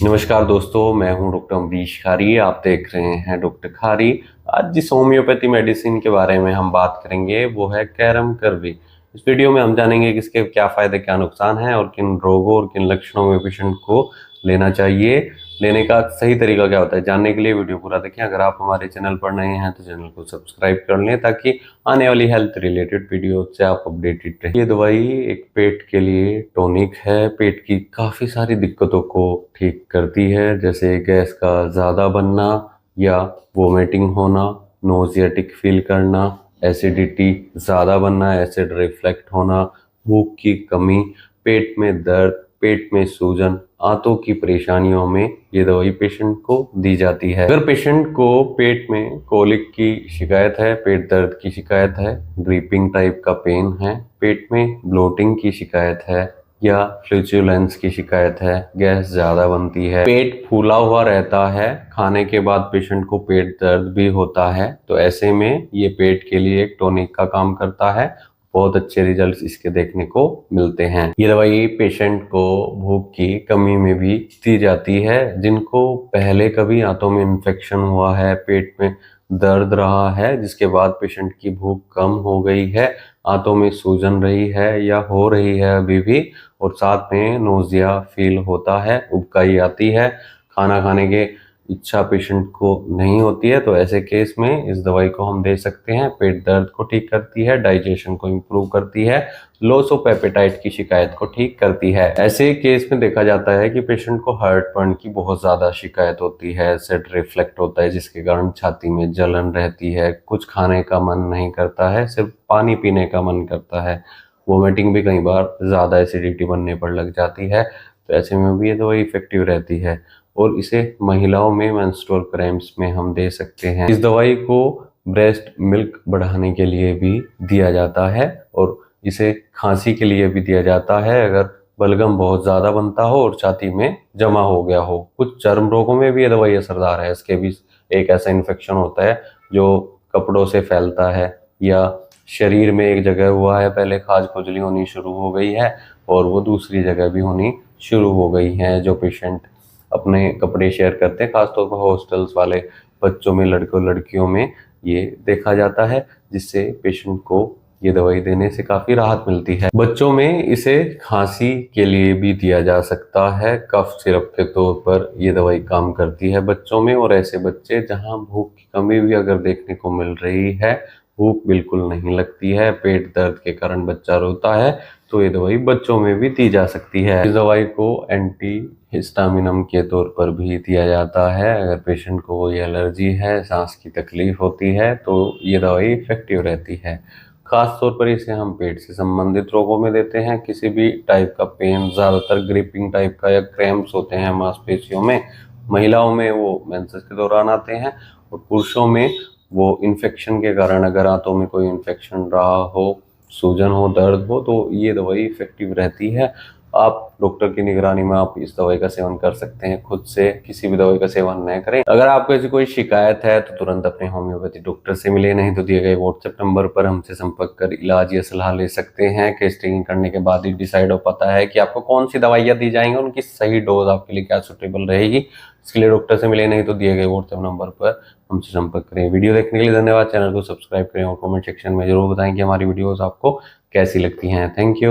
नमस्कार दोस्तों, मैं हूं डॉक्टर अमरीश खारी। आप देख रहे हैं डॉक्टर खारी। आज जिस होम्योपैथी मेडिसिन के बारे में हम बात करेंगे वो है कैरम करवी। इस वीडियो में हम जानेंगे कि इसके क्या फायदे क्या नुकसान हैं और किन रोगों और किन लक्षणों में पेशेंट को लेना चाहिए, लेने का सही तरीका क्या होता है। जानने के लिए वीडियो पूरा देखें। अगर आप हमारे चैनल पर नए हैं तो चैनल को सब्सक्राइब कर लें ताकि आने वाली हेल्थ रिलेटेड वीडियो से आप अपडेटेड रहें। ये दवाई एक पेट के लिए टॉनिक है। पेट की काफ़ी सारी दिक्कतों को ठीक करती है, जैसे गैस का ज़्यादा बनना या वोमिटिंग होना, नोजियाटिक फील करना, एसिडिटी ज़्यादा बनना, एसिड रिफ्लेक्ट होना, भूख की कमी, पेट में दर्द, पेट में सूजन, आंतों की परेशानियों में ये दवाई पेशेंट को दी जाती है। अगर पेशेंट को पेट में कोलिक की शिकायत है, पेट दर्द की शिकायत है, ड्रीपिंग टाइप का पेन है, पेट में ब्लोटिंग की शिकायत है या फ्लैचुलेंस की शिकायत है, गैस ज़्यादा बनती है, पेट फूला हुआ रहता है, खाने के बाद पेशेंट को पेट दर्द भी होता है, तो ऐसे में ये पेट के लिए एक टॉनिक का काम करता है। बहुत अच्छे रिजल्ट्स इसके देखने को मिलते हैं। ये दवाई पेशेंट को भूख की कमी में भी दी जाती है। जिनको पहले कभी आंतों में इन्फेक्शन हुआ है, पेट में दर्द रहा है, जिसके बाद पेशेंट की भूख कम हो गई है, आंतों में सूजन रही है या हो रही है अभी भी, और साथ में नोजिया फील होता है, उबकाई आती है, खाना खाने के इच्छा पेशेंट को नहीं होती है, तो ऐसे केस में इस दवाई को हम दे सकते हैं। पेट दर्द को ठीक करती है, डाइजेशन को इम्प्रूव करती है, लॉस ऑफ एपेटाइट की शिकायत को ठीक करती है। ऐसे केस में देखा जाता है कि पेशेंट को हार्टबर्न की बहुत ज़्यादा शिकायत होती है, एसिड रिफ्लेक्ट होता है जिसके कारण छाती में जलन रहती है, कुछ खाने का मन नहीं करता है, सिर्फ पानी पीने का मन करता है, वोमिटिंग भी कई बार ज़्यादा एसिडिटी बनने पर लग जाती है, तो ऐसे में भी ये दवाई इफेक्टिव रहती है। और इसे महिलाओं में मेंस्ट्रुअल क्रैम्प्स में हम दे सकते हैं। इस दवाई को ब्रेस्ट मिल्क बढ़ाने के लिए भी दिया जाता है और इसे खांसी के लिए भी दिया जाता है अगर बलगम बहुत ज़्यादा बनता हो और छाती में जमा हो गया हो। कुछ चर्म रोगों में भी ये दवाई असरदार है। इसके भी एक ऐसा इन्फेक्शन होता है जो कपड़ों से फैलता है या शरीर में एक जगह हुआ है, पहले खाज खुजली होनी शुरू हो गई है और वो दूसरी जगह भी होनी शुरू हो गई है। जो पेशेंट अपने कपड़े शेयर करते हैं, खासतौर पर हॉस्टल्स वाले बच्चों में, लड़कों लड़कियों में ये देखा जाता है, जिससे पेशेंट को ये दवाई देने से काफ़ी राहत मिलती है। बच्चों में इसे खांसी के लिए भी दिया जा सकता है। कफ सिरप के तौर पर ये दवाई काम करती है बच्चों में, और ऐसे बच्चे जहां भूख की कमी भी अगर देखने को मिल रही है, भूख बिल्कुल नहीं लगती है, पेट दर्द के कारण बच्चा रोता है, तो ये दवाई बच्चों में भी दी जा सकती है। इस दवाई को एंटी हिस्टामिनम के तौर पर भी दिया जाता है। अगर पेशेंट को कोई एलर्जी है, सांस की तकलीफ होती है, तो ये दवाई इफेक्टिव रहती है। खास तौर पर इसे हम पेट से संबंधित रोगों में देते हैं। किसी भी टाइप का पेन, ज़्यादातर ग्रिपिंग टाइप का या क्रैम्प्स होते हैं मांसपेशियों में, महिलाओं में वो मेंसेस के दौरान आते हैं, और पुरुषों में वो इन्फेक्शन के कारण, अगर आंतों में कोई इन्फेक्शन रहा हो, सूजन हो, दर्द हो, तो ये दवाई इफेक्टिव रहती है। आप डॉक्टर की निगरानी में आप इस दवाई का सेवन कर सकते हैं। खुद से किसी भी दवाई का सेवन न करें। अगर आपको ऐसी कोई शिकायत है तो तुरंत अपने होम्योपैथी डॉक्टर से मिले, नहीं तो दिए गए व्हाट्सएप नंबर पर हमसे संपर्क कर इलाज या सलाह ले सकते हैं। केस टेकिंग करने के बाद ही डिसाइड हो पाता है कि आपको कौन सी दवाइयाँ दी जाएंगी, उनकी सही डोज आपके लिए क्या सुटेबल रहेगी। इसके लिए डॉक्टर से मिले, नहीं तो दिए गए व्हाट्सएप नंबर पर हमसे संपर्क करें। वीडियो देखने के लिए धन्यवाद। चैनल को सब्सक्राइब करें और कमेंट सेक्शन में जरूर बताएं कि हमारी वीडियोस आपको कैसी लगती हैं। Thank you.